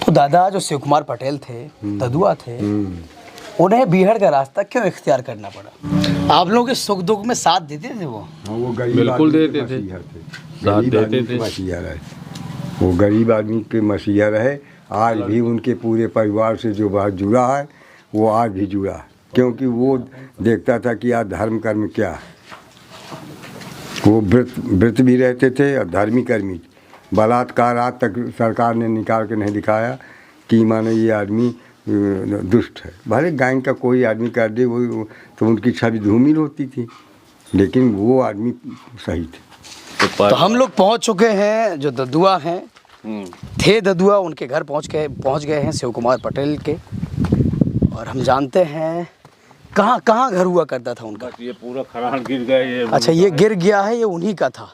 तो दादा जो शिव कुमार पटेल थे, ददुआ थे, उन्हें बीहड़ का रास्ता क्यों इख्तियार करना पड़ा? आप लोगों के सुख दुख में साथ देते थे वो? वो गरीब बिल्कुल देते थे, साथ देते थे। मसीहा रहे, वो गरीब आदमी के मसीहा रहे। आज भी उनके पूरे परिवार से जो बात जुड़ा है वो आज भी जुड़ा है, क्योंकि वो देखता था कि आज धर्म कर्म क्या है। वो व्रत भी रहते थे और धार्मिक कर्मी। बलात्कार आज तक सरकार ने निकाल के नहीं दिखाया कि मानो ये आदमी दुष्ट है। भले गैंग का कोई आदमी कर दे वो तो उनकी छवि धूमिल होती थी, लेकिन वो आदमी सही थे। तो हम लोग पहुंच चुके हैं, जो ददुआ हैं थे, ददुआ उनके घर पहुंच गए हैं शिव कुमार पटेल के। और हम जानते हैं कहाँ घर हुआ करता था उनका। ये पूरा खरान गिर गया ये। अच्छा, ये गिर गया है, ये उन्हीं का था।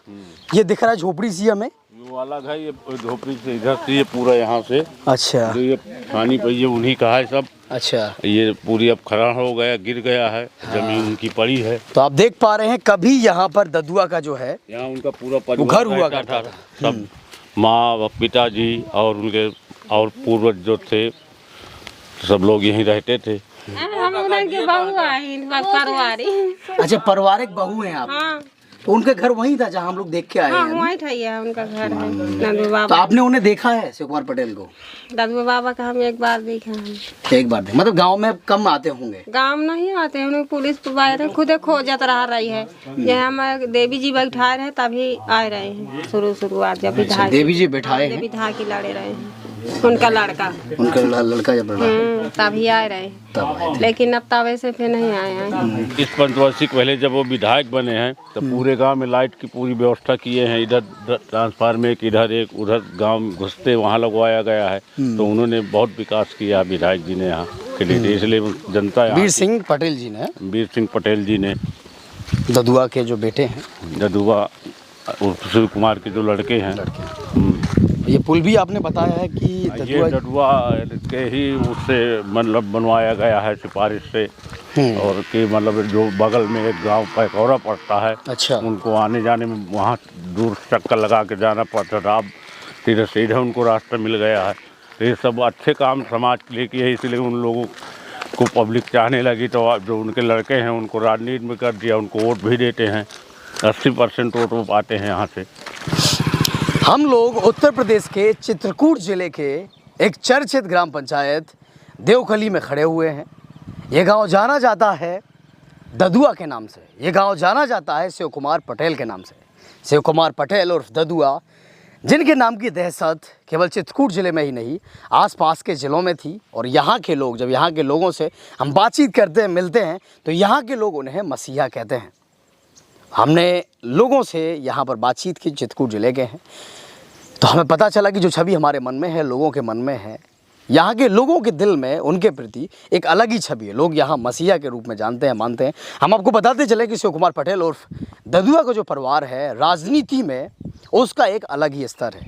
ये दिख रहा है झोपड़ी सी हमें, वो अलग है। ये झोपड़ी से इधर से ये पूरा यहाँ से, अच्छा, जो ये पानी पे ये उन्हीं का है सब। अच्छा, ये पूरी अब खरान हो गया, गिर गया है। जमीन उनकी पड़ी है। तो आप देख पा रहे हैं कभी यहाँ पर ददुआ का जो है यहाँ उनका पूरा परिवार घर हुआ करता था। सब माँ पिताजी और उनके और पूर्वज जो थे सब लोग यहीं रहते थे। हम उनके बहू आई परवारी। अच्छा, पारिवारिक बहू हैं आप? हाँ, तो उनका घर वहीं था जहाँ हम लोग देख के आए हाँ, हैं। वहीं ठैया उनका घर है। दादू तो बाबा, आपने उन्हें देखा है शिव कुमार पटेल को? दादू बाबा का हम एक बार देखा है। एक बार नहीं, मतलब गांव में कम आते होंगे? गांव नहीं आते हैं, उन्हें पुलिस पर खुदे खोजत रही है। ये हम देवी जी बैठाए रहे तभी आए रहे हैं। शुरुआत जब विधायक देवी जी बैठाए हैं, विधायक की लड़े रहे हैं, उनका लड़का जब लड़ा तभी आए रहे हैं। तब आए थे। लेकिन अब तब ऐसे फिर नहीं आए हैं। इस पंचवर्षीय पहले जब वो विधायक बने हैं तो पूरे गांव में लाइट की पूरी व्यवस्था किए हैं। इधर ट्रांसफार्मर एक इधर एक उधर गांव घुसते वहां लगवाया गया है। तो उन्होंने बहुत विकास किया विधायक जी ने यहाँ के लिए। इसलिए जनता वीर सिंह पटेल जी ने, वीर सिंह पटेल जी ने, ददुआ के जो बेटे हैं, ददुआ और शिव कुमार के जो लड़के हैं। ये पुल भी आपने बताया है कि ये ददुआ के ही उससे मतलब बनवाया गया है सिफारिश से। और कि मतलब जो बगल में एक गांव पैकौरा पड़ता है, अच्छा, उनको आने जाने में वहाँ दूर चक्कर लगा के जाना पड़ता था। अब सीधे सीधे उनको रास्ता मिल गया है। तो ये सब अच्छे काम समाज के लिए किए, इसलिए उन लोगों को पब्लिक चाहने लगी। तो जो उनके लड़के हैं उनको राजनीति में कर दिया, उनको वोट भी देते हैं। 80% वोट वो पाते हैं यहाँ से। हम लोग उत्तर प्रदेश के चित्रकूट जिले के एक चर्चित ग्राम पंचायत देवखली में खड़े हुए हैं। ये गांव जाना जाता है ददुआ के नाम से। ये गांव जाना जाता है शिव कुमार पटेल के नाम से। शिव कुमार पटेल उर्फ ददुआ, जिनके नाम की दहशत केवल चित्रकूट ज़िले में ही नहीं आसपास के ज़िलों में थी। और यहाँ के लोग, जब यहाँ के लोगों से हम बातचीत करते हैं, मिलते हैं, तो यहाँ के लोग उन्हें मसीहा कहते हैं। हमने लोगों से यहाँ पर बातचीत की, चित्रकूट ज़िले के हैं, तो हमें पता चला कि जो छवि हमारे मन में है, लोगों के मन में है, यहाँ के लोगों के दिल में उनके प्रति एक अलग ही छवि है। लोग यहाँ मसीहा के रूप में जानते हैं, मानते हैं। हम आपको बताते चले कि शिव कुमार पटेल उर्फ ददुआ का जो परिवार है, राजनीति में उसका एक अलग ही स्तर है।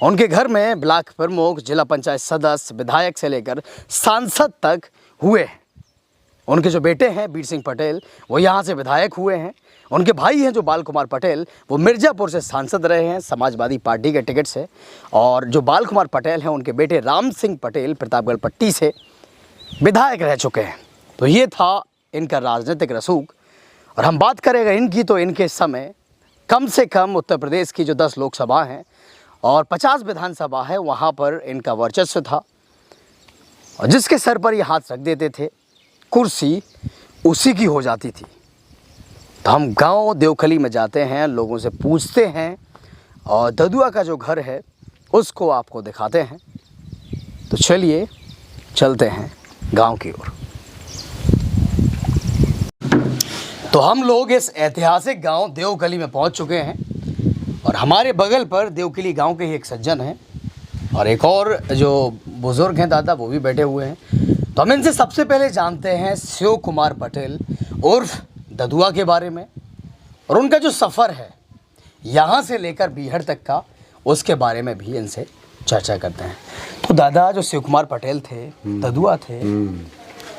उनके घर में ब्लॉक प्रमुख, जिला पंचायत सदस्य, विधायक से लेकर सांसद तक हुए हैं। उनके जो बेटे हैं वीर सिंह पटेल, वो यहाँ से विधायक हुए हैं। उनके भाई हैं जो बाल कुमार पटेल, वो मिर्ज़ापुर से सांसद रहे हैं समाजवादी पार्टी के टिकट से। और जो बाल कुमार पटेल हैं, उनके बेटे राम सिंह पटेल प्रतापगढ़ पट्टी से विधायक रह चुके हैं। तो ये था इनका राजनीतिक रसूख। और हम बात करेंगे इनकी, तो इनके समय कम से कम उत्तर प्रदेश की जो 10 लोकसभा हैं और 50 विधानसभा है, वहाँ पर इनका वर्चस्व था। और जिसके सर पर ये हाथ रख देते थे, कुर्सी उसी की हो जाती थी। तो हम गांव देवखली में जाते हैं, लोगों से पूछते हैं और ददुआ का जो घर है उसको आपको दिखाते हैं। तो चलिए चलते हैं गांव की ओर। तो हम लोग इस ऐतिहासिक गांव देवखली में पहुंच चुके हैं और हमारे बगल पर देवखली गांव के ही एक सज्जन हैं और एक और जो बुज़ुर्ग हैं दादा, वो भी बैठे हुए हैं। तो हम इनसे सबसे पहले जानते हैं शिव कुमार पटेल उर्फ ददुआ के बारे में और उनका जो सफ़र है यहाँ से लेकर बीहड़ तक का, उसके बारे में भी इनसे चर्चा करते हैं। तो दादा जो शिव कुमार पटेल थे, ददुआ थे,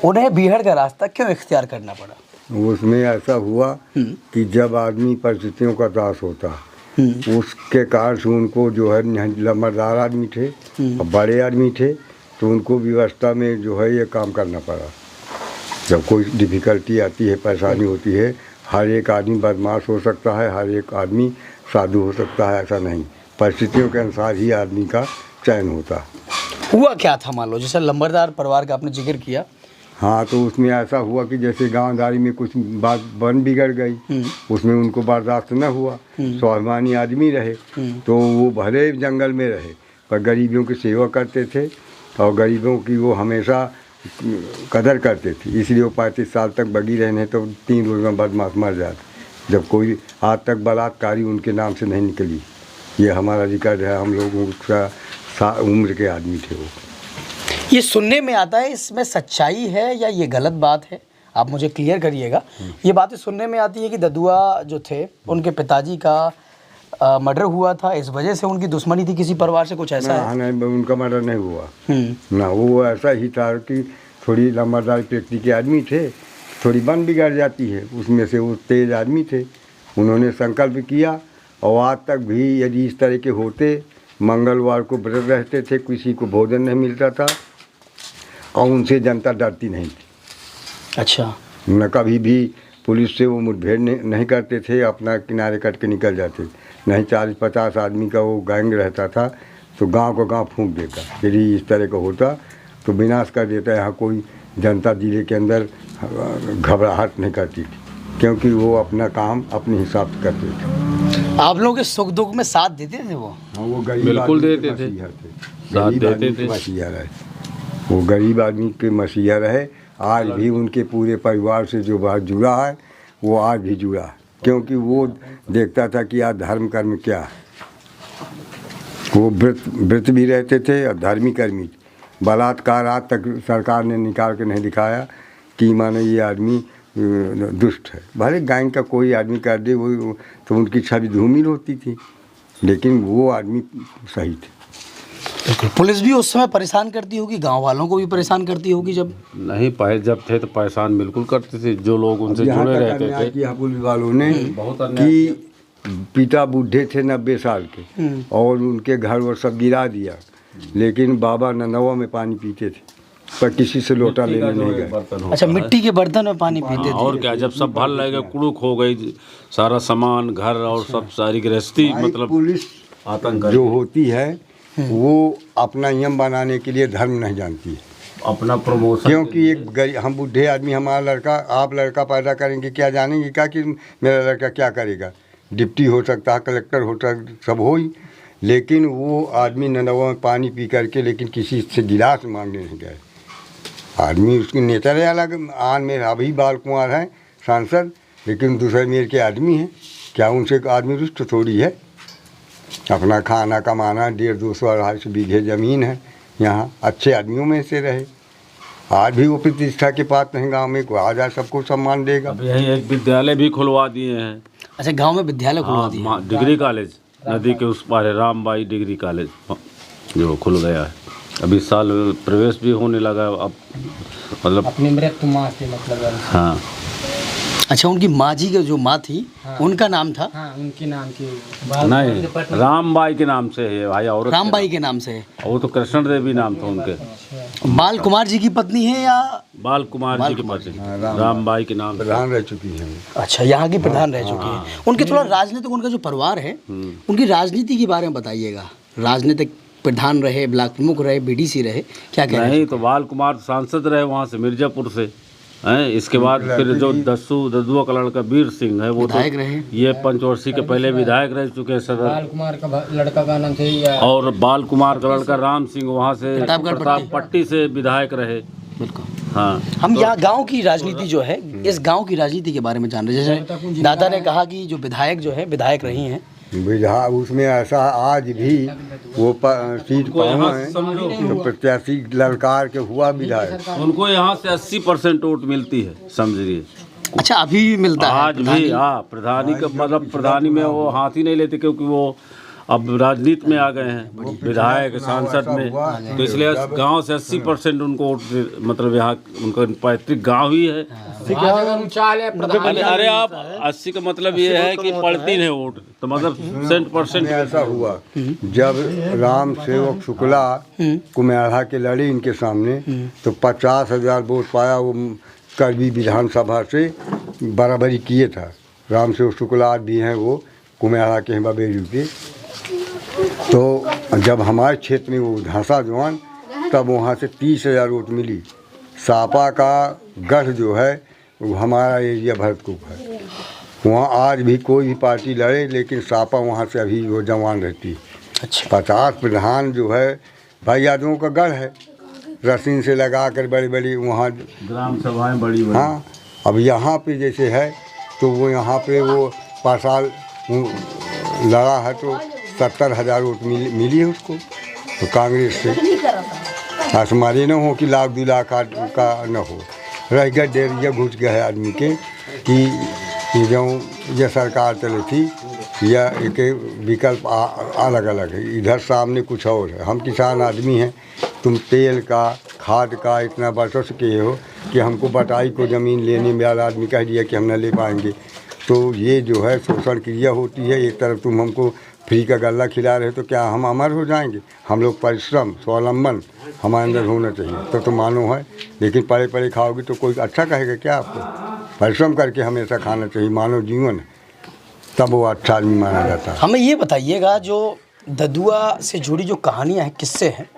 उन्हें बीहड़ का रास्ता क्यों इख्तियार करना पड़ा? उसमें ऐसा हुआ कि जब आदमी परिस्थितियों का दास होता उसके कारण से उनको जो है लंबरदार आदमी थे और बड़े आदमी थे, तो उनको व्यवस्था में जो है ये काम करना पड़ा। जब कोई डिफ़िकल्टी आती है, परेशानी होती है, हर एक आदमी बदमाश हो सकता है, हर एक आदमी साधु हो सकता है, ऐसा नहीं। परिस्थितियों के अनुसार ही आदमी का चयन होता है। हुआ क्या था, मान लो जैसे लंबरदार परिवार का आपने जिक्र किया। हाँ, तो उसमें ऐसा हुआ कि जैसे गांवदारी में कुछ बात बन बिगड़ गई, उसमें उनको बर्दाश्त न हुआ। स्वाभिमानी आदमी रहे, तो वो भले जंगल में रहे पर गरीबों की सेवा करते थे और गरीबों की वो हमेशा कदर करते थे। इसलिए वो 35 साल तक बगी रहने, तो 3 रोज में बदमाश मर जाते। जब कोई आज तक बलात्कारी उनके नाम से नहीं निकली, ये हमारा रिकॉर्ड है। हम लोगों का उम्र के आदमी थे वो। ये सुनने में आता है, इसमें सच्चाई है या ये गलत बात है, आप मुझे क्लियर करिएगा। ये बातें सुनने में आती है कि ददुआ जो थे उनके पिताजी का मर्डर हुआ था, इस वजह से उनकी दुश्मनी थी किसी परिवार से, कुछ ऐसा है? नहीं, उनका मर्डर नहीं हुआ ना, वो ऐसा ही था कि थोड़ी लंबरदार व्यक्ति के आदमी थे, थोड़ी बन बिगड़ जाती है, उसमें से वो तेज आदमी थे। उन्होंने संकल्प किया और आज तक भी यदि इस तरह के होते, मंगलवार को व्रत रहते थे, किसी को भोजन नहीं मिलता था और उनसे जनता डरती नहीं थी। अच्छा। न कभी भी पुलिस से वो मुठभेड़ नहीं करते थे, अपना किनारे कट के निकल जाते। नहीं 40-50 आदमी का वो गैंग रहता था, तो गांव को गांव फूंक देता। यदि इस तरह का होता तो विनाश कर देता। यहाँ कोई जनता जिले के अंदर घबराहट नहीं करती थी, क्योंकि वो अपना काम अपने हिसाब से करते थे। आप लोगों के सुख दुख में साथ देते थे वो? हाँ, वो गरीब बिल्कुल आदमी देते के थे, मसीहा साथ गरीब देते आदमी के थे। मसीहा रहे, वो गरीब आदमी के मसीहा रहे। आज भी उनके पूरे परिवार से जो बात जुड़ा है, वो आज भी जुड़ा है, क्योंकि वो देखता था कि आज धर्म कर्म क्या है। वो व्रत भी रहते थे और धार्मिक कर्मी थे। बलात्कार आज तक सरकार ने निकाल के नहीं दिखाया कि माने ये आदमी दुष्ट है। भले गैंग का कोई आदमी कर दे वो, तो उनकी छवि धूमिल होती थी, लेकिन वो आदमी सही थे। पुलिस भी उस समय परेशान करती होगी, गांव वालों को भी परेशान करती होगी जब? नहीं, पहले जब थे तो परेशान बिल्कुल करते थे, जो लोग उनसे जुड़े रहते थे। किया पुलिस वालों ने बहुत अन्याय कि पिता बूढ़े थे 90 साल के और उनके घर वो सब गिरा दिया, लेकिन बाबा नंदवा में पानी पीते थे, पर किसी से लोटा लेने नहीं गए। अच्छा, मिट्टी के बर्तन में पानी पीते थे? और क्या, जब सब भल लगे, कुड़ुक हो गई, सारा सामान घर और सब सारी गृहस्थी, मतलब पुलिस आतंक जो होती है वो अपना नियम बनाने के लिए धर्म नहीं जानती है, अपना प्रमोशन। क्योंकि एक हम बूढ़े आदमी, हमारा लड़का, आप लड़का पैदा करेंगे, क्या जानेंगे क्या कि मेरा लड़का क्या करेगा? डिप्टी हो सकता है, कलेक्टर हो सकता, सब हो ही, लेकिन वो आदमी नंदवा में पानी पी करके, लेकिन किसी से गिलास मांगने नहीं गए। आदमी उसकी नेचर है अलग। आन में अभी बाल कुंवर हैं सांसद, लेकिन दूसरे मेर के आदमी हैं, क्या उनसे आदमी रुष्ट थोड़ी है? अपना खाना कमाना, 150-200-250 बीघे ज़मीन है यहाँ, अच्छे आदमियों में से रहे। आज भी वो प्रतिष्ठा के पास नहीं, गांव में कोई आ जाए सबको सम्मान देगा। अब यही एक विद्यालय भी खुलवा दिए हैं। अच्छा, गांव में विद्यालय खुलवा दिया? डिग्री कॉलेज नदी के उस पार है, रामबाई डिग्री कॉलेज जो खुल गया है। अभी इस साल प्रवेश भी होने लगा अब, मतलब अपनी मृत्यु माँ के मतलब। हाँ। अच्छा, उनकी माँ जी की जो माँ थी, उनका नाम था? हाँ, उनके नाम की नहीं, रामबाई के नाम से है भाई, और रामबाई के नाम से है। वो तो कृष्ण देवी नाम था उनके। बाल कुमार जी की पत्नी है या? बाल कुमार जी की पत्नी, रामबाई के नाम से प्रधान रह चुकी है। अच्छा, यहाँ की प्रधान रह चुकी है। उनके थोड़ा राजनीतिक, उनका जो परिवार है उनकी राजनीति के बारे में बताइएगा। राजनीतिक प्रधान रहे, ब्लॉक प्रमुख रहे, बीडीसी रहे, क्या कह रहे हैं? नहीं, तो बाल कुमार सांसद रहे वहाँ से, मिर्जापुर से हैं। इसके बाद फिर जो ददुआ का लड़का वीर सिंह है, वो विधायक रहे। ये पंचवर्षी के पहले विधायक रह चुके हैं, सदर। बाल कुमार का लड़का का नाम थे और बाल कुमार का लड़का राम सिंह वहाँ से प्रताप पट्टी से विधायक रहे। बिल्कुल। हाँ, हम यहाँ गांव की राजनीति जो है, इस गांव की राजनीति के बारे में जान रहे। जैसे दादा ने कहा कि जो विधायक जो है, विधायक रही हैं, उसमें ऐसा आज भी वो सीट पाओ है तो प्रत्याशी ललकार के हुआ विधायक, उनको यहाँ से 80% वोट मिलती है, समझिए। अच्छा, अभी भी मिलता है? आज भी हाँ, प्रधानी का मतलब प्रधानी में वो हाथ ही नहीं लेते, क्योंकि वो अब राजनीति में आ गए हैं, विधायक सांसद में, तो इसलिए गांव से 80% उनको वोट मतलब यहाँ उनका पैतृक गांव ही है। अरे आप 80 का मतलब ये है कि पड़ती नहीं वोट, तो मतलब 100% ऐसा हुआ जब राम सेवक शुक्ला कुम्यारा के लड़े इनके सामने तो 50,000 वोट पाया। वो करवी विधानसभा से बराबरी किए था। राम सेवक शुक्ला आज भी हैं, वो कुम्यारा के हैं बबेरू के। तो जब हमारे क्षेत्र में वो धांसा जवान, तब वहाँ से 30,000 वोट मिली। सापा का गढ़ जो है वो हमारा एरिया भरतकुप है। वहाँ आज भी कोई भी पार्टी लड़े, लेकिन सापा वहाँ से अभी वो जवान रहती। अच्छा। 50 प्रधान जो है भाई यादवों का गढ़ है, रसीन से लगा कर बड़ी बड़ी वहाँ ग्राम सभाएं बड़ी बड़ी। हाँ, अब यहाँ पे जैसे है तो वो यहाँ पे वो 5 साल लड़ा है तो 70,000 वोट मिली है उसको। तो कांग्रेस से आसमानी न हो कि लाख 2 लाख का न हो, रह गया डेरिया घुस गया है आदमी के कि जो ये सरकार चली थी या एक विकल्प अलग अलग है। इधर सामने कुछ और है। हम किसान आदमी हैं, तुम तेल का खाद का इतना बरसों से किए हो कि हमको बटाई को ज़मीन लेने में वाला आदमी कह दिया कि हम न ले पाएंगे। तो ये जो है शोषण क्रिया होती है। एक तरफ तुम हमको फ्री का गल्ला खिला रहे हो तो क्या हम अमर हो जाएंगे? हम लोग परिश्रम स्वावलंबन हमारे अंदर होना चाहिए तो मानो है। लेकिन पड़े पड़े खाओगे तो कोई अच्छा कहेगा क्या आपको? परिश्रम करके हमेशा खाना चाहिए, मानव जीवन, तब वो अच्छा आदमी माना जाता है। हमें ये बताइएगा, जो ददुआ से जुड़ी जो कहानियाँ हैं, किस्से हैं,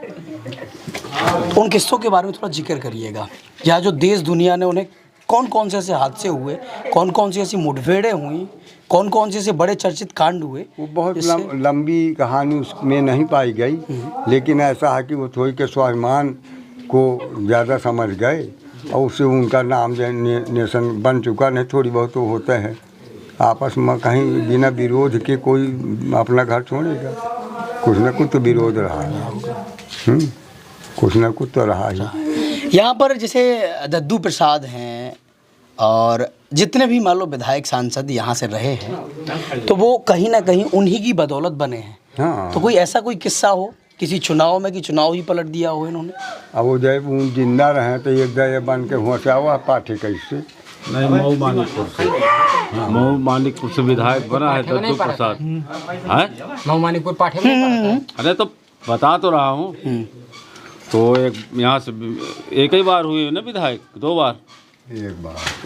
तो उन किस्सों के बारे में थोड़ा जिक्र करिएगा। या जो देश दुनिया ने उन्हें कौन कौन से ऐसे हादसे हुए, कौन कौन सी ऐसी मुठभेड़ें हुई, कौन कौन से ऐसे बड़े चर्चित कांड हुए। वो बहुत लंबी कहानी उसमें नहीं पाई गई, लेकिन ऐसा है कि वो थोड़ी के स्वाभिमान को ज़्यादा समझ गए और उससे उनका नाम नेशन बन चुका। नहीं थोड़ी बहुत तो होते हैं आपस में, कहीं बिना विरोध के कोई अपना घर छोड़ेगा? कुछ न कुछ तो विरोध रहा है, कुछ न कुछ तो रहा ही। यहाँ पर जैसे दद्दू प्रसाद हैं और जितने भी मान लो विधायक सांसद यहाँ से रहे हैं, तो वो कहीं ना कहीं उन्हीं की बदौलत बने हैं। हाँ। तो कोई ऐसा कोई किस्सा हो किसी चुनाव में कि चुनाव ही पलट दिया हो इन्होंने? अब वो जब उन जिंदा रहे तो एक जगह बन के हुआ हुआ पाठी कैसे नहीं, मऊ मानिकपुर से, मऊ मानिकपुर से विधायक बना है दद्दू प्रसाद है। मऊ मानिकपुर पाठे में। अरे तो बता तो रहा हूँ। तो एक यहाँ से एक ही बार हुए ना विधायक, 2 बार?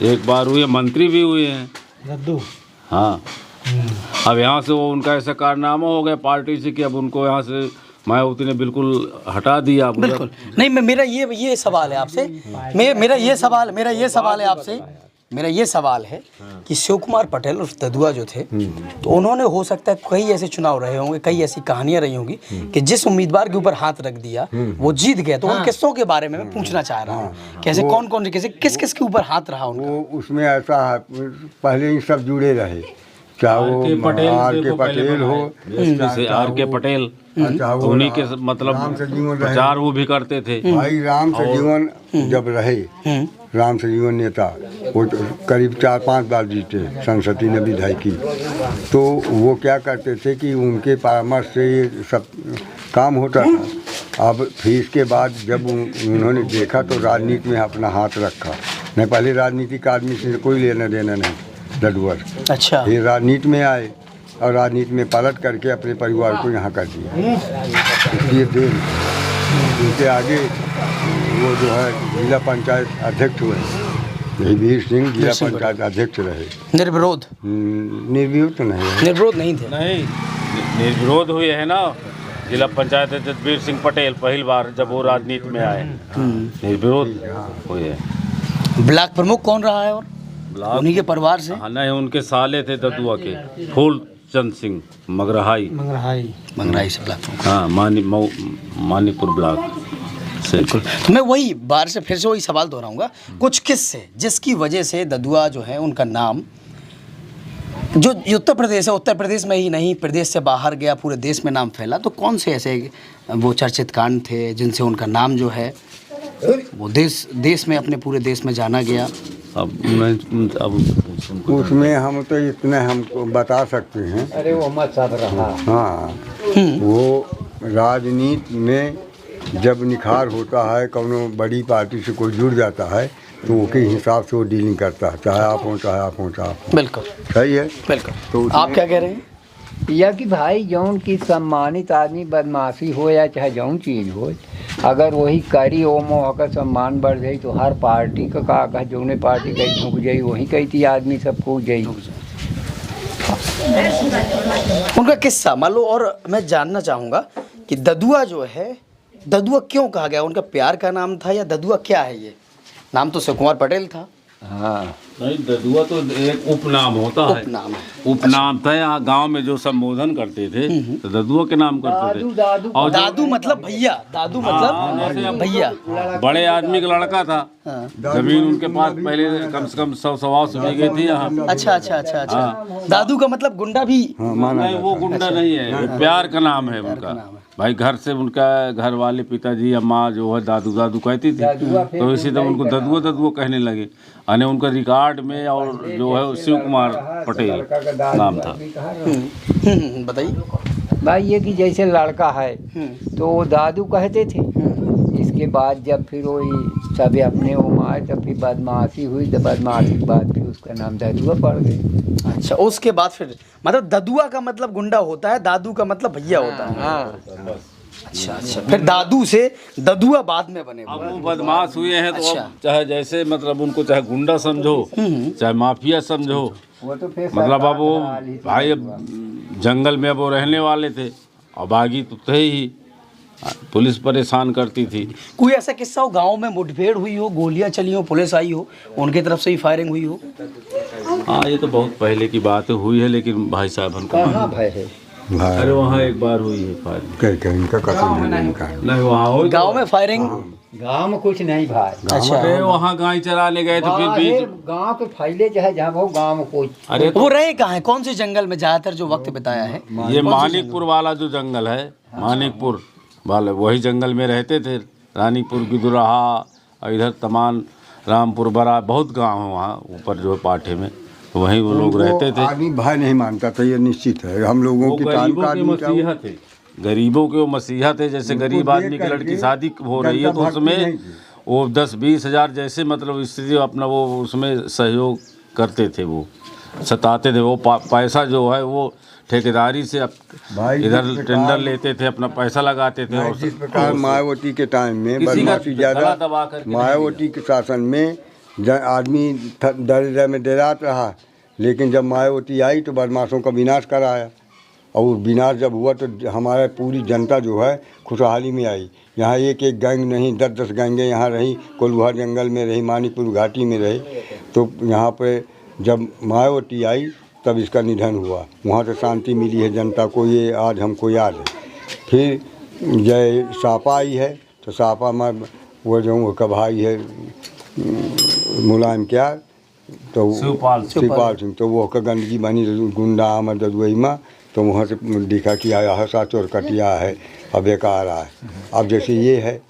एक बार हुए, मंत्री भी हुए हैं दद्दू। हाँ। अब यहाँ से वो उनका ऐसा कारनामा हो गया पार्टी से कि अब उनको यहाँ से मायावती ने बिल्कुल हटा दिया। बिल्कुल नहीं। मेरा ये सवाल है आपसे, मेरा ये सवाल है कि शिव कुमार पटेल और ददुआ जो थे, तो उन्होंने हो सकता है कई ऐसे चुनाव रहे होंगे, कई ऐसी कहानियां रही होंगी कि जिस उम्मीदवार के ऊपर हाथ रख दिया वो जीत गया। तो उन किस्सों के बारे में मैं पूछना चाह रहा हूँ, कैसे कौन कौन से किस किस के ऊपर हाथ रहा उनका? वो उसमें ऐसा है, पहले ही सब जुड़े रहे, चाहे वो आर के पटेल हो, आर के पटेल, तो उन्हीं के मतलब प्रचार वो भी करते थे। भाई राम से जीवन जब रहे, राम से जीवन नेता, वो करीब 4-5 बार जीते संसदीय ने विधायकी। तो वो क्या करते थे कि उनके परामर्श से ये सब काम होता था। अब फिर इसके बाद जब उन्होंने देखा तो राजनीति में अपना हाथ रखा। नहीं, पहले राजनीतिक आदमी से कोई लेना देना नहीं ददुआ। अच्छा। फिर राजनीति में आए और राजनीति में पलट करके अपने परिवार को यहाँ कर दिया। इसलिए देर उनके आगे वो जो है जिला पंचायत अध्यक्ष हुए, वीर सिंह जिला पंचायत अध्यक्ष रहे। निर्विरोध? निर्विरोध तो नहीं, निर्विरोध नहीं थे। नहीं, निर्विरोध हुए हैं ना जिला पंचायत अध्यक्ष वीर सिंह पटेल, पहली बार जब वो राजनीति में आए निर्विरोध हुए हैं। ब्लॉक प्रमुख कौन रहा है? और उन्हीं के परिवार से? हाँ, नहीं, उनके साले थे ददुआ के, फूलचंद सिंह मंगराई से ब्लॉक प्रमुख। हाँ, मानीपुर ब्लॉक से। तो मैं वही बार से फिर से वही सवाल दोहराऊंगा, कुछ किस्से जिसकी वजह से ददुआ जो है उनका नाम जो उत्तर प्रदेश है, उत्तर प्रदेश में ही नहीं प्रदेश से बाहर गया, पूरे देश में नाम फैला। तो कौन से ऐसे वो चर्चित कांड थे जिनसे उनका नाम जो है वो देश में, अपने पूरे देश में जाना गया? अब उसमें हम तो इतने हमको बता सकते हैं। अरे वो मत साथ रहा। हाँ, वो राजनीति में जब निखार होता है, कौनो बड़ी पार्टी से कोई जुड़ जाता है तो वो के हिसाब से वो डीलिंग करता है, चाहे आप हो चाहे आप हो चाहे आप हो। बिल्कुल सही है। बिल्कुल। तो आप क्या कह रहे हैं? या कि भाई जौन की सम्मानित आदमी बदमाशी हो या चाहे जौन चीज़ हो, अगर वही करी ओ मोह का सम्मान बढ़ जाई तो हर पार्टी का का जौने पार्टी कहीं झुक जाई वही कहती आदमी सबको जाई। उनका किस्सा मान लो, और मैं जानना चाहूँगा कि ददुआ जो है, ददुआ क्यों कहा गया? उनका प्यार का नाम था या ददुआ क्या है? ये नाम तो सुकुमार पटेल था। हाँ नहीं, ददुआ तो एक उपनाम होता है। उपनाम है। उपनाम था। यहाँ गांव में जो संबोधन करते थे तो ददुआ के नाम करते थे। दादू और जो- दादू मतलब भैया, दादू मतलब भैया। बड़े आदमी का लड़का था। हाँ। जमीन उनके पास पहले कम से कम 100-125 बीघे थी यहाँ। अच्छा अच्छा अच्छा अच्छा। दादू का मतलब गुंडा भी? हाँ, माना नहीं, वो गुंडा नहीं है, वो प्यार का नाम है उनका। भाई घर से उनका घर वाले पिताजी या माँ जो है दादू दादू कहती थी, तो इसी तरह उनको ददुआ ददुआ कहने लगे। अने उनका रिकॉर्ड में और जो है शिव कुमार पटेल नाम था। बताइए भाई। ये कि जैसे लड़का है तो वो दादू कहते थे। इसके बाद जब फिर वही सब अपने वो आए तब फिर बदमाशी हुई, तो बदमाशी के बाद फिर उसका नाम ददुआ पड़ गया। अच्छा, उसके बाद फिर मतलब ददुआ का मतलब गुंडा होता है, दादू का मतलब भैया होता है। हाँ अच्छा अच्छा। फिर दादू से ददुआ बाद में बने अब हुए। वो बदमाश हुए हैं तो अच्छा। अब चाहे जैसे मतलब उनको चाहे गुंडा समझो चाहे माफिया समझो, वो तो फिर मतलब अब वो सरकार ही भाई अब जंगल में अब वो रहने वाले थे, अब बागी तो थे ही, पुलिस परेशान करती थी। कोई ऐसा किस्सा हो गांव में मुठभेड़ हुई हो, गोलियां चली हो, पुलिस आई हो, उनके तरफ से ही फायरिंग हुई हो? हाँ, ये तो बहुत पहले की बात हुई है, लेकिन भाई साहब हमको कहाँ भय है? अरे वहाँ एक बार हुई है फायरिंग। कह इनका कसम है इनका। नहीं, वहाँ हो गांव में फायरिंग? गाँव में कुछ नहीं भाई। अच्छा। अरे वहाँ गाय चराने गए तो फिर बीच गाँव के फैले चाहे जहाँ हो, गाँव में कोई अरे वो रहे कहाँ है? कौन से जंगल में ज्यादातर जो वक्त बिताया है? ये मानिकपुर वाला जो जंगल है, मानिकपुर वाले वही जंगल में रहते थे। रानीपुर गिदुराहा और इधर तमान रामपुर बड़ा बहुत गांव है वहाँ ऊपर जो है पाठे में, वहीं वो लोग रहते थे। आदमी भाई नहीं मानता था, ये निश्चित है। हम लोगों वो की टाइम गरीबों का के आदमी क्या वो- मसीहा थे, गरीबों के वो मसीहा थे। जैसे गरीब आदमी की लड़की शादी हो रही है तो उसमें वो 10-20 हज़ार जैसे मतलब स्थिति अपना वो उसमें सहयोग करते थे, वो सताते थे। वो पैसा जो है वो ठेकेदारी से भाई इधर जिस प्रकार- टेंडर लेते थे, अपना पैसा लगाते थे। और जिस प्रकार मायावती के टाइम में किसी का बदमाशी गला दबा ज़्यादा, करके मायावती के शासन में आदमी दरिद्र में डेरात रहा, लेकिन जब मायावती आई तो बदमाशों का विनाश कराया। और विनाश जब हुआ तो हमारा पूरी जनता जो है खुशहाली में आई। यहाँ एक एक गैंग नहीं, 10-10 गैंगें यहाँ रही, कोल्हा जंगल में रही, मानिकपुर घाटी में रही। तो यहाँ पे जब मायावती आई तब इसका निधन हुआ। वहाँ से शांति मिली है जनता को, ये आज हमको याद है। फिर जय सापा आई है तो सापा में वो जो का भाई है मुलायम क्या तो शिवपाल सिंह, तो वो का गंदगी बनी गुंडा आमद ददुई में, तो वहाँ से दिखा कि आया है साचोर कटिया है, अब बेकार है। अब जैसे ये है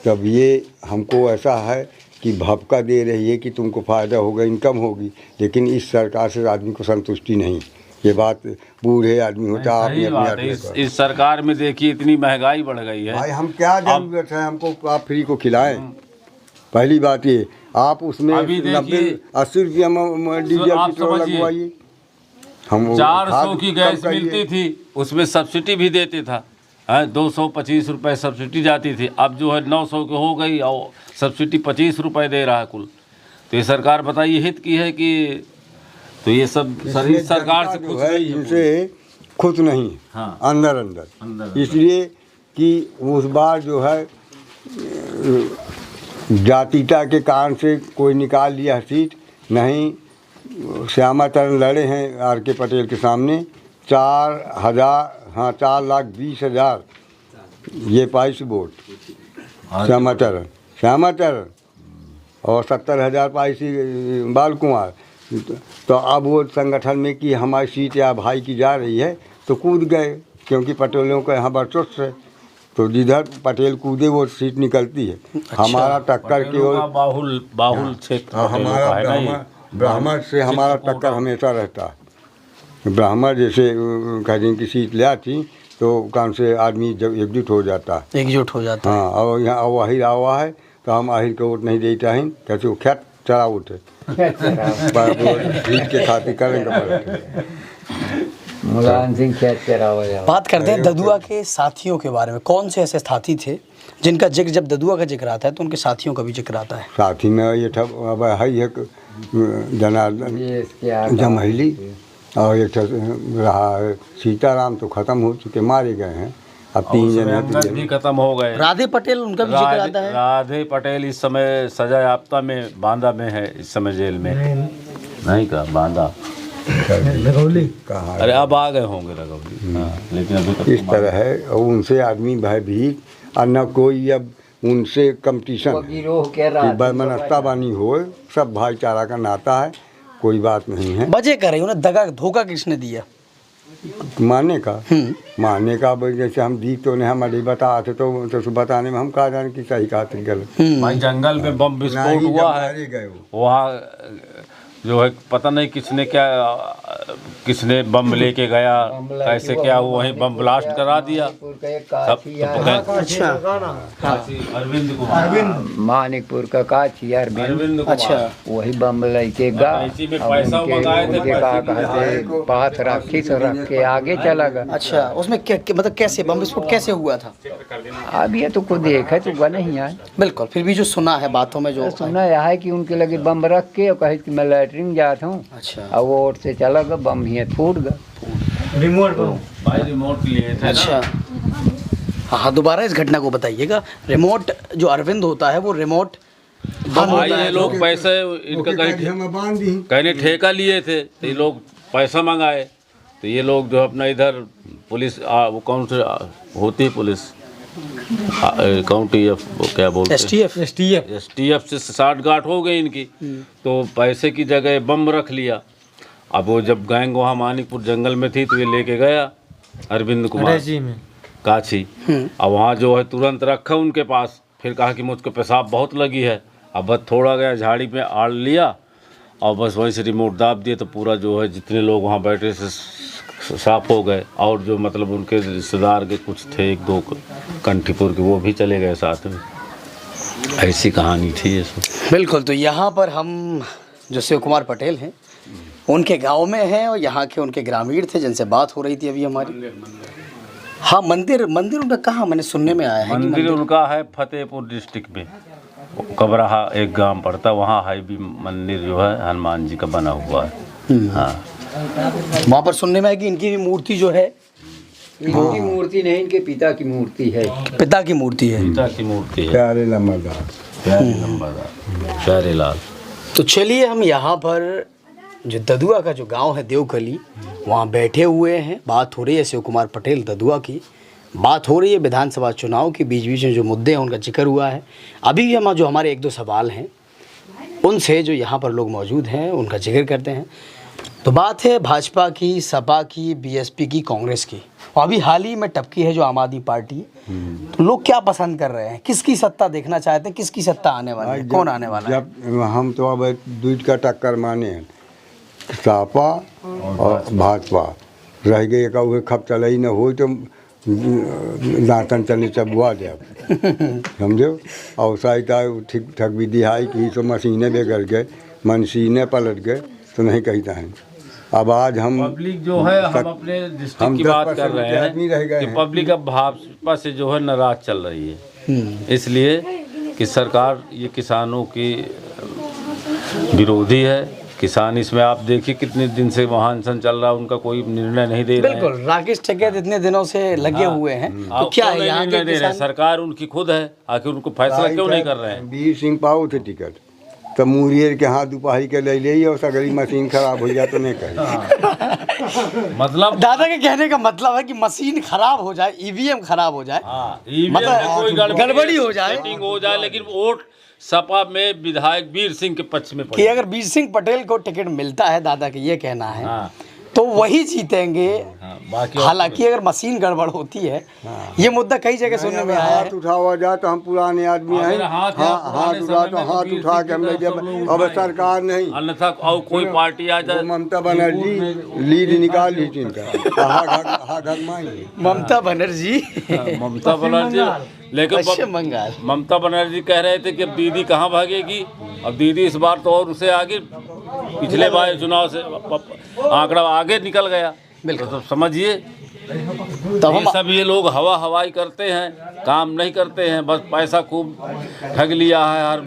तब ये हमको ऐसा है कि भपका दे रही है कि तुमको फ़ायदा होगा, इनकम होगी, लेकिन इस सरकार से आदमी को संतुष्टि नहीं। ये बात बूढ़े आदमी होता है, सही बात है। इस सरकार में देखिए इतनी महंगाई बढ़ गई है। भाई हम क्या जरूरत है हमको आप फ्री को खिलाएं? पहली बात ये, आप उसमें अभी देखिए- 90-80 रुपया में डीजल आप पेट्रोल समझिए, लगवाइए। हम 400 की कम गैस करिए। मिलती थी, उसमें सब्सिडी भी देते था, 225 रुपये सब्सिडी जाती थी। अब जो है 900 की हो गई और सब्सिडी 25 रुपये दे रहा है कुल। तो ये सरकार बताइए हित की है कि, तो ये सब इसलिए सरकार से जनता कुछ जो है नहीं है। इनसे खुश नहीं है। हाँ। अंदर अंदर। इसलिए कि उस बार जो है जातीयता के कारण से कोई निकाल लिया सीट नहीं। श्यामा चरण लड़े हैं आर के पटेल के सामने, 4,20,000 ये पाई वोट श्यामा चरण और 70,000 पाई सी बाल कुमार। तो अब वो संगठन में कि हमारी सीट या भाई की जा रही है तो कूद गए, क्योंकि पटेलों का यहाँ वर्चस्व है, तो जिधर पटेल कूदे वो सीट निकलती है। हमारा टक्कर केवल बाहुल क्षेत्र हमारा ब्राह्मण से हमारा टक्कर हमेशा रहता है। ब्राह्मण जैसे कहीं की सीट लिया थी तो काम से आदमी जब एकजुट हो जाता है। एकजुट हो जाता है। हाँ, और यहाँ अब आहिर आवा है तो हम आहिर को वोट नहीं देता है, कैसे वो ख्यात चरा उठे जीत के खातिर करेंगे। मुलायम सिंह खेत चरावा। बात करते हैं ददुआ के साथियों के बारे में। कौन से ऐसे साथी थे जिनका जिक्र, जब ददुआ का जिक्र आता है तो उनके साथियों का भी जिक्र आता है? साथी में ये ठब अब है एक जनार्दन जमहली और एक रहा है सीताराम, तो ख़त्म हो चुके, मारे गए हैं। अब 3 जने भी खत्म हो गए। राधे पटेल, उनका भी जिक्र आता है। राधे पटेल इस समय सजा याफ्ता में बांदा में है, इस समय जेल में नहीं का बांदा कहा। अरे अब आ गए होंगे रगौली। हाँ, लेकिन अभी तक इस तरह है, और उनसे आदमी भयभीत और न कोई अब उनसे कंपटीशन कि मनस्ता बानी हो, सब भाईचारा का नाता है, कोई बात नहीं है। वजह कर रही उन्हें दगा धोखा किसने दिया? मानने का अब जैसे हम दी तो नहीं हमारे बता थे तो बताने में हम कहा जाने कि सही कहा थी गलत। भाई जंगल में बम विस्फोट हुआ है, वहाँ जो है पता नहीं किसने बम लेके गया, कैसे क्या हुआ, वहीं बम ब्लास्ट करा दिया सब। अच्छा, अरविंद कुमार, मानिकपुर का काची अरविंद कुमार। अच्छा, वही बम लेके गा इसी में पैसा मंगाए थे, कहते बात रखी तो रख के आगे चला गया। अच्छा, उसमें क्या मतलब कैसे बम विस्फोट कैसे हुआ था? अब ये तो को देखा तो गा नहीं आए। बिल्कुल, फिर भी जो सुना है बातों में जो सुना यह है कि उनके लगे बम रख के और कहे कि मैं लैटरिन जाता हूँ, अच्छा, और वो ओट से चला गया, बम ही फूट गया। रिमोट लिए थे। अच्छा, हाँ, दोबारा इस घटना को बताइएगा। रिमोट जो अरविंद होता है वो रिमोट भाई ये लोग पैसे इनका कहने ठेका लिए थे, तो ये लोग पैसा मंगाए, तो ये लोग जो अपना इधर पुलिस वो कौन से होती है पुलिस काउंटी क्या बोलते हैं, STF से साठ-गांठ हो गई इनकी, तो पैसे की जगह बम रख लिया। अब वो जब गैंग वहाँ मानिकपुर जंगल में थी तो ये लेके गया अरविंद कुमार काछी। अब वहाँ जो है तुरंत रखा उनके पास, फिर कहा कि मुझको पेशाब बहुत लगी है, अब बस थोड़ा गया झाड़ी में आड़ लिया और बस वहीं से रिमोट दाब दिए, तो पूरा जो है जितने लोग वहाँ बैठे से साफ हो गए। और जो मतलब उनके रिश्तेदार के कुछ थे 1-2 कंठीपुर के, वो भी चले गए साथ में। ऐसी कहानी थी ये सब। बिल्कुल, तो यहाँ पर हम जो शिव कुमार पटेल हैं उनके गांव में हैं और यहाँ के उनके ग्रामीण थे जिनसे बात हो रही थी अभी हमारी। हाँ, मंदिर उनका कहाँ, मैंने सुनने में आया है मंदिर उनका है फतेहपुर डिस्ट्रिक्ट में, कबराहा एक गांव पड़ता, वहाँ है भी मंदिर जो है हनुमान जी का बना हुआ है। हाँ, वहाँ पर सुनने में है कि इनकी भी मूर्ति जो है, इनकी मूर्ति नहीं, इनके पिता की मूर्ति है। पिता की मूर्ति है, पिता की मूर्ति है, प्यारे नंबरदार, प्यारे लाल। तो चलिए हम यहाँ पर जो ददुआ का जो गांव है देवकली, वहाँ बैठे हुए हैं। बात हो रही है शिव कुमार पटेल ददुआ की, बात हो रही है विधानसभा चुनाव की, बीच बीच में जो मुद्दे हैं उनका जिक्र हुआ है। अभी हम जो हमारे 1-2 सवाल हैं उनसे जो यहाँ पर लोग मौजूद हैं उनका जिक्र करते हैं। तो बात है भाजपा की, सपा की, BSP की, कांग्रेस की, और अभी हाल ही में टपकी है जो आम आदमी पार्टी। तो लोग क्या पसंद कर रहे हैं, किसकी सत्ता देखना चाहते हैं, किसकी सत्ता आने वाली है, कौन आने वाला है? जब हम तो अब दूध का टक्कर माने हैं, सपा और भाजपा रह गए का हुए खप चलाई न हो तो दांतन चले चबुआ जाए समझो। और सहायता ठीक ठाक विधि आई कि तो मशीनें बिगड़ गए, मशीनें पलट गए, तो नहीं कहता है। अब आज हम पब्लिक जो है, हम अपने डिस्ट्रिक्ट की बात कर रहे हैं कि पब्लिक अब भाजपा से जो है नाराज चल रही है, इसलिए कि सरकार ये किसानों की विरोधी है। किसान इसमें आप देखिए कितने दिन से वहाँ अनशन चल रहा है, उनका कोई निर्णय नहीं दे रहे हैं। बिल्कुल, राकेश टिकैत इतने दिनों से लगे हुए हैं, तो क्या है यहाँ के किसान? सरकार उनकी खुद है, आखिर उनको फैसला क्यों नहीं कर रहे हैं? वीर सिंह पाओ थे टिकट, तो मुरियर के हाथ दुपाही के ले और सगरी मशीन खराब हो जाए तो नहीं कहे। मतलब दादा के कहने का मतलब है कि मशीन खराब हो जाए, EVM खराब हो जाए, मतलब कोई गड़बड़ी हो जाए, हो जाए, लेकिन वोट सपा में विधायक वीर सिंह के पक्ष में कि अगर वीर सिंह पटेल को टिकट मिलता है, दादा का ये कहना है, तो वही जीतेंगे। बाकी हालांकि अगर मशीन गड़बड़ होती है, ये मुद्दा कई जगह सुनने में आया हाथ है। उठावा जाए तो हम पुराने आदमी हैं, हाथ हाथ उठा तो हाथ उठा के हमने जब अब सरकार नहीं, अन्यथा और कोई पार्टी आ जाए, ममता बनर्जी लीड निकाल ली चिंता ममता बनर्जी ममता बनर्जी, लेकिन पश्चिम बंगाल। ममता बनर्जी कह रहे थे कि अब दीदी कहाँ भागेगी। अब दीदी इस बार तो और उसे आगे, पिछले बार चुनाव से आंकड़ा आगे निकल गया। बिल्कुल। तो समझिए, तब हम ये लोग हवा हवाई करते हैं, काम नहीं करते हैं, बस पैसा खूब ठग लिया है। हर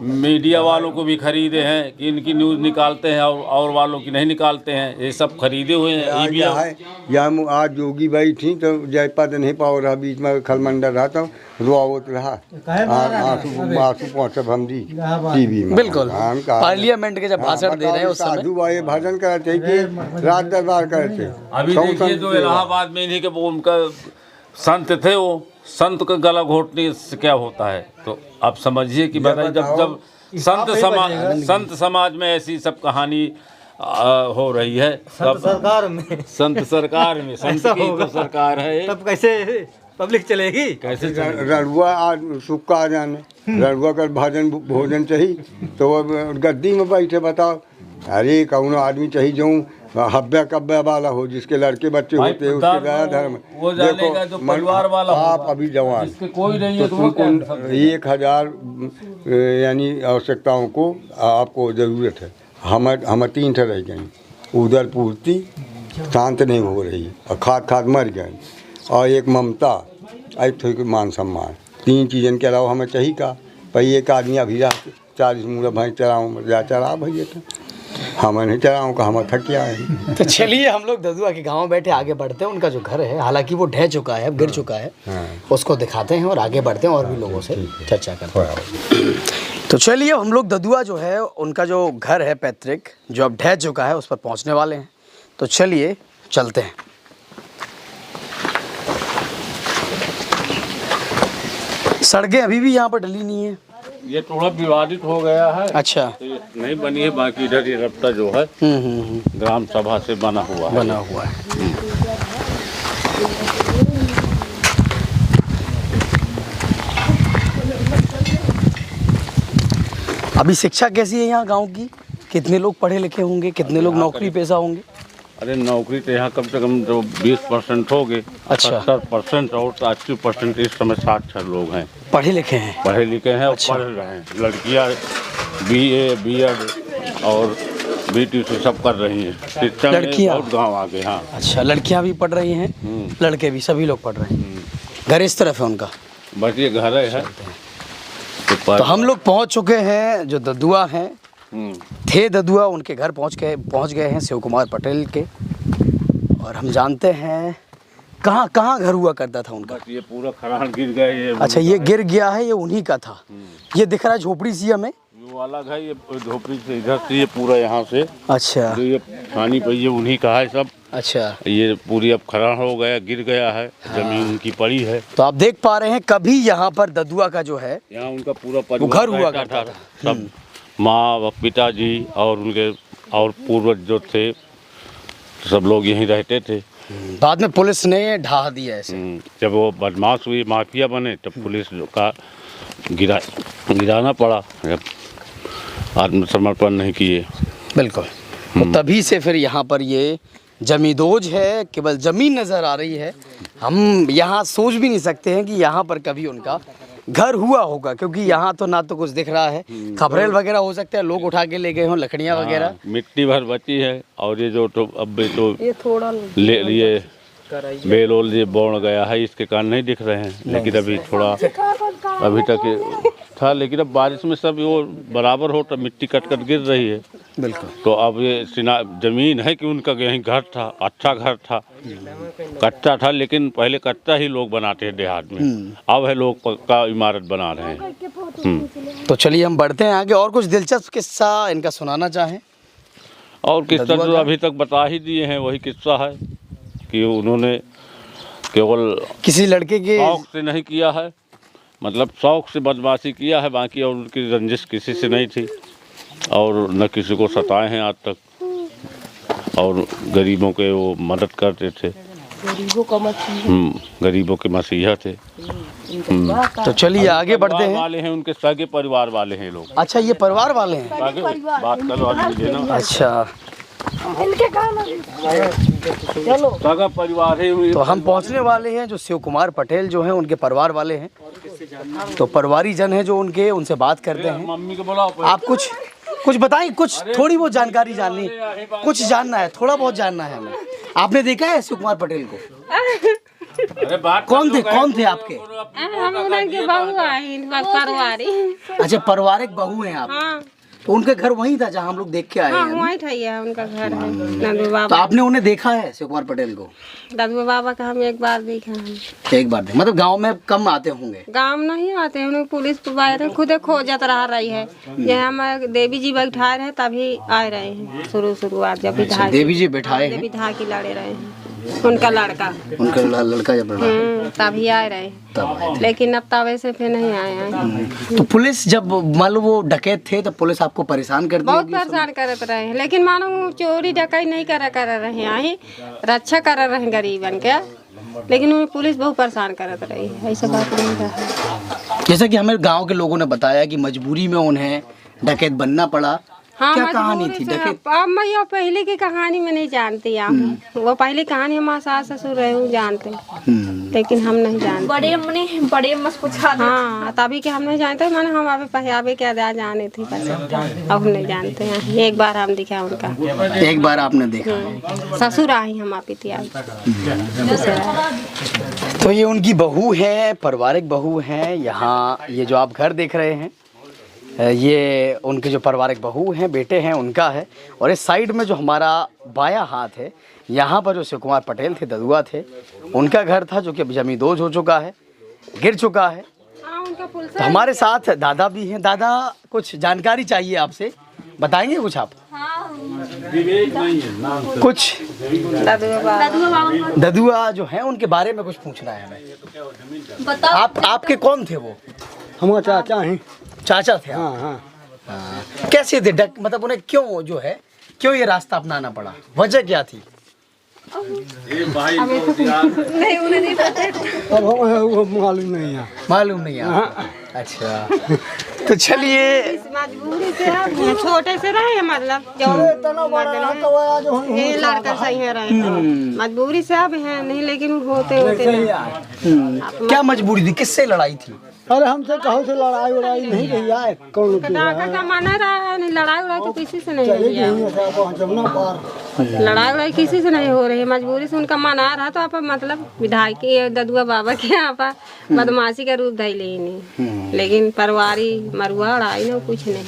मीडिया वालों को भी खरीदे हैं कि इनकी न्यूज़ निकालते हैं और वालों की नहीं निकालते हैं। ये सब खरीदे हुए हैं। यहाँ आज जोगी भाई थी तो जयपद नहीं पाओ रहा, बीच में खलमंडल रहा तो रुआवत रहा, आंसू पहुँचा भमरी टीवी में। बिल्कुल पार्लियामेंट के जब भाषण दे रहे हैं उस समय साधु भाई भजन करते कि रात दरबार करते। अभी देखिए जो इलाहाबाद में इन्हीं के वो उनका संत थे, वो संत का गला घोटने से क्या होता है। तो आप समझिए कि बताइए, जब संत समाज में ऐसी सब कहानी हो रही है, संत सरकार में संत की तो सरकार है, तब कैसे पब्लिक चलेगी? कैसे रड़ुआ आज सुक्का आ जाने, रड़ुआ का भजन भोजन चाहिए तो वो गद्दी में बैठे बताओ। अरे कौन आदमी चाहिए जो हब्या कब्या वाला हो, जिसके लड़के बच्चे होते हैं, उसके गया धर्म। वो जानेगा जो परिवार वाला आप अभी जवान, कोई नहीं है तो तुमको 1000 यानी आवश्यकताओं को आपको ज़रूरत है। हम 3 ठे रह गए, उधर पूर्ति शांत नहीं हो रही और खाद मर गए, और एक ममता, एक मान सम्मान, 3 चीज़न के अलावा हमें चाहिए का। भाई एक आदमी अभी 40 मूला भैंस चराऊँ जा चरा भैया तो हमें नहीं चराऊँ का, हम थक गया है। तो चलिए हम लोग ददुआ के गांव में बैठे आगे बढ़ते हैं। उनका जो घर है, हालांकि वो ढह चुका है, गिर चुका है, उसको दिखाते हैं और आगे बढ़ते हैं और भी लोगों से चर्चा करते हैं। तो चलिए हम लोग ददुआ जो है उनका जो घर है पैतृक, जो अब ढह चुका है, उस पर पहुंचने वाले हैं। तो चलिए चलते हैं। सड़कें अभी भी यहाँ पर डली नहीं है, ये थोड़ा विवादित हो गया है। अच्छा, तो ये नहीं बनी है, बाकी इधर ये रास्ता जो है ग्राम सभा से बना हुआ है। अभी शिक्षा कैसी है यहाँ गांव की? कितने लोग पढ़े लिखे होंगे, कितने लोग नौकरी पेशा होंगे? अरे नौकरी तो यहाँ कम से कम जो 20% हो गए, अच्छा। 70% और 80% इस समय 60 लोग हैं पढ़े लिखे हैं, पढ़े लिखे हैं और अच्छा। पढ़ रहे हैं। लड़कियाँ BA BEd और BTC सब कर रही हैं। शिक्षा में बहुत गाँव आगे। हाँ, अच्छा, लड़कियाँ भी पढ़ रही हैं, लड़के भी, सभी लोग पढ़ रहे हैं। घर इस तरफ है उनका, बस ये घर है। तो हम लोग पहुँच चुके हैं जो ददुआ हैं, थे ददुआ, उनके घर पहुँच गए हैं शिव कुमार पटेल के। और हम जानते हैं कहाँ घर हुआ करता था उनका। ये पूरा खरान गिर गया ये। अच्छा, ये गिर गया है, ये उन्हीं का था। ये दिख रहा है झोपड़ी सी हमें, वो अलग है, ये झोपड़ी से इधर से ये पूरा यहाँ से। अच्छा, जो ये पानी पे ये उन्हीं का है सब। अच्छा, ये पूरी अब खरान हो गया, गिर गया है, जमीन उनकी पड़ी है। तो आप देख पा रहे हैं कभी यहाँ पर ददुआ का जो है यहाँ उनका पूरा परिवार घर हुआ करता था। सब माँ पिताजी और उनके और पूर्वज जो थे सब लोग यहीं रहते थे। बाद में पुलिस ने ढहा दिया ऐसे। जब वो बदमाश हुई, माफिया बने, तब पुलिस का गिराना पड़ा, जब आत्मसमर्पण नहीं किए। बिल्कुल। तो तभी से फिर यहाँ पर ये जमींदोज है, केवल ज़मीन नज़र आ रही है। हम यहाँ सोच भी नहीं सकते हैं कि यहाँ पर कभी उनका घर हुआ होगा, क्योंकि यहाँ तो ना तो कुछ दिख रहा है। खबरेल वगैरह हो सकते हैं, लोग उठा के ले गए हों, लकड़ियाँ वगैरह। मिट्टी भर बची है, और ये जो तो अब तो ये थोड़ा ये बेल ओल ये बोड़ गया है, इसके कारण नहीं दिख रहे हैं। लेकिन अभी थोड़ा अभी तक था, लेकिन अब बारिश में सब वो बराबर हो तो मिट्टी कट गिर रही है। बिल्कुल। तो अब ये जमीन है कि उनका यहीं घर था, अच्छा घर था, कच्चा था, लेकिन पहले कच्चा ही लोग बनाते हैं देहात में। अब है लोग पक्का इमारत बना रहे हैं। तो चलिए हम बढ़ते हैं आगे। और कुछ दिलचस्प किस्सा इनका सुनाना चाहें? और किस्सा जो अभी तक बता ही दिए हैं, वही किस्सा है कि उन्होंने केवल किसी लड़के के शौक से नहीं किया है, मतलब शौक से बदमाशी किया है, बाकी और उनकी रंजिश किसी से नहीं थी, और न किसी को सताए हैं आज तक। और गरीबों के वो मदद करते थे। गरीबों के मसीहा थे। तो चलिए आगे बढ़ते हैं। वाले हैं, उनके सगे परिवार वाले हैं लोग। अच्छा, ये परिवार वाले हैं। आगे बात करो आगे ना। अच्छा, सगा परिवार है। तो हम पहुंचने वाले हैं जो शिव कुमार पटेल जो हैं उनके परिवार वाले हैं। तो परिवारी जन है जो उनके, उनसे बात करते हैं। मम्मी को बुलाओ। आप कुछ बताएं, कुछ थोड़ी बहुत जानकारी जाननी, कुछ जानना है, थोड़ा बहुत जानना है हमें। आपने देखा है शिव कुमार पटेल को? अरे बात कौन थे आपके? हम उनके बहू आई परिवारी। अच्छा, पारिवारिक बहू हैं आप। हाँ तो उनका घर वहीं था जहाँ हम लोग देख के आए हाँ, हैं। वहीं ठैया उनका घर है। दादू तो बाबा, आपने उन्हें देखा है शिव कुमार पटेल को? दादू बाबा का हम एक बार देखा है। एक बार मतलब गांव में कम आते होंगे? गांव नहीं आते हैं, पुलिस बाहर खुद खोजत रही है। ये हम देवी जी बैठाए रहे तभी आए रहे हैं। शुरुआत जब विधायक देवी जी बैठाए हैं, विधायक की लड़े रहे हैं, उनका लड़का जब लड़ा तभी आए रहे। तब, लेकिन अब तब ऐसे फिर नहीं आए हैं। तो पुलिस जब मान लो वो डकैत थे तो पुलिस आपको परेशान करती बहुत होगी? परेशान करते रहे हैं, लेकिन मानो चोरी डकैत नहीं कर रहे हैं, रक्षा कर रहे हैं गरीबन के। लेकिन उन्हें पुलिस बहुत परेशान करते रही है, ऐसा बात नहीं है। जैसा कि हमें गांव के लोगों ने बताया कि मजबूरी में उन्हें डकैत बनना पड़ा। हाँ, क्या कहानी थी डकैत? अब मैं ये पहले की कहानी में नहीं जानती वो पहले कहानी हमारे सास ससुर रहे हूँ जानते, लेकिन हम नहीं जानते। बड़े पूछा। हाँ, तभी के हम नहीं जानते। मैंने हम अभी पहले क्या जाने थी, अब हम नहीं जानते हैं। एक बार हम दिखा उनका। एक बार आपने देखा? ससुर आई हम आप तो ये उनकी बहू है, पारिवारिक बहू है। यहाँ ये जो आप घर देख रहे हैं ये उनके जो पारिवारिक बहू हैं, बेटे हैं, उनका है। और इस साइड में जो हमारा बायां हाथ है, यहाँ पर जो शिव कुमार पटेल थे, ददुआ थे, उनका घर था जो कि अभी जमींदोज हो चुका है, गिर चुका है। तो हमारे साथ दादा भी हैं। दादा, कुछ जानकारी चाहिए आपसे, बताएंगे कुछ आप? कुछ ददुआ जो है उनके बारे में कुछ पूछना है हमें। आपके कौन थे वो? हमारे चाचा हैं। चाचा थे? हाँ। कैसे थे मतलब उन्हें क्यों जो है क्यों ये रास्ता अपनाना पड़ा, वजह क्या थी? नहीं, उन्हें नहीं पता। अब वो मालूम नहीं है। मालूम नहीं है? अच्छा, तो चलिए। मजबूरी से छोटे से रहे, मतलब ये लड़का सही है रहे, मजबूरी से अब है नहीं, लेकिन होते क्या मजबूरी थी? किससे लड़ाई थी? अरे हमसे कहो से लड़ाई उड़ाई नहीं रही है। कौन का माना रहा है नहीं, लड़ाई उड़ाई तो किसी से नहीं हुई है। लड़ाई उड़ाई किसी से नहीं हो रही है, मजबूरी से उनका मना रहा। तो आप मतलब विधायक के ददुआ बाबा के यहाँ पर बदमाशी का रूप धैले ही नहीं, लेकिन परिवारी मरुआ उड़ाई ना कुछ नहीं।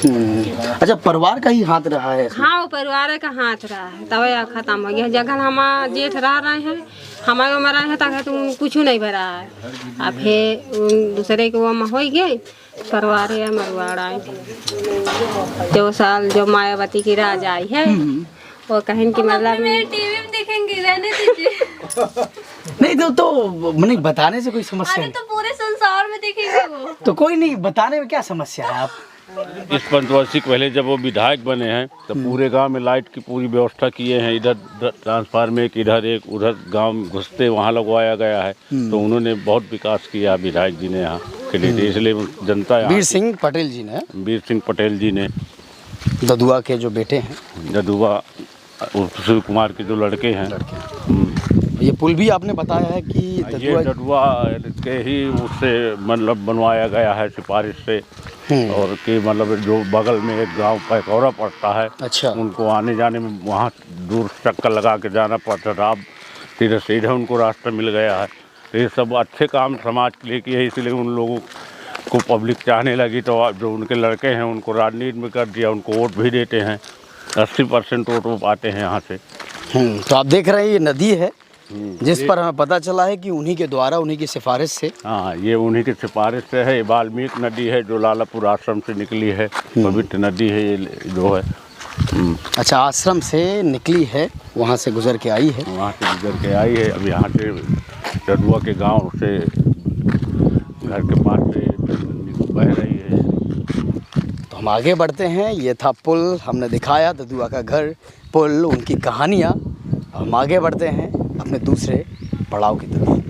अच्छा, परिवार का ही हाथ रहा है? हाँ, वो परिवार का हाथ रहा है, तब खत्म हो गया। जगह हमारा जेठ रह रहे हैं, हमारे में रहे हैं, तक तो कुछ नहीं भरा है। अब फिर दूसरे के वो हो गए, परिवार है मरुआड़ा। 2 साल जो मायावती की राज आई है, वो कहें कि मतलब टीवी में देखेंगे, रहने दीजिए। नहीं तो नहीं बताने से कोई समस्या नहीं। तो पूरे संसार में देखेंगे वो। तो कोई नहीं, बताने में क्या समस्या है? आप इस पंचवर्षीय पहले जब वो विधायक बने हैं तो पूरे गांव में लाइट की पूरी व्यवस्था किए हैं। इधर ट्रांसफार्मर एक, इधर एक, उधर गांव घुसते वहां लगवाया गया है। तो उन्होंने बहुत विकास किया विधायक जी ने यहाँ के लिए, इसलिए जनता वीर सिंह पटेल जी ने, वीर सिंह पटेल जी ने, ददुआ के जो बेटे हैं, ददुआ शिव कुमार के जो लड़के हैं। ये पुल भी आपने बताया है कि ये ददुआ के ही उससे मतलब बनवाया गया है, सिफारिश से। और कि मतलब जो बगल में एक गांव पैकौरा पड़ता है, अच्छा, उनको आने जाने में वहाँ दूर चक्कर लगा के जाना पड़ता था। अब सीधे उनको रास्ता मिल गया है। तो ये सब अच्छे काम समाज के लिए किए, इसलिए उन लोगों को पब्लिक चाहने लगी। तो जो उनके लड़के हैं उनको राजनीति में कर दिया, उनको वोट भी देते हैं। 80% वोट वो पाते हैं यहाँ से। तो आप देख रहे हैं ये नदी है जिस पर हमें पता चला है कि उन्हीं के द्वारा, उन्हीं की सिफारिश से। हाँ, ये उन्हीं की सिफारिश से है। वाल्मीकि नदी है जो लालापुर आश्रम से निकली है, पवित्र नदी है ये जो है। अच्छा, आश्रम से निकली है, वहाँ से गुजर के आई है। वहाँ से गुजर के आई है। अब यहाँ से ददुआ के गांव से घर के पास से बह रही है। तो हम आगे बढ़ते हैं। ये था पुल, हमने दिखाया ददुआ का घर, पुल, उनकी कहानियाँ। हम आगे बढ़ते हैं अपने दूसरे पड़ाव की तरफ।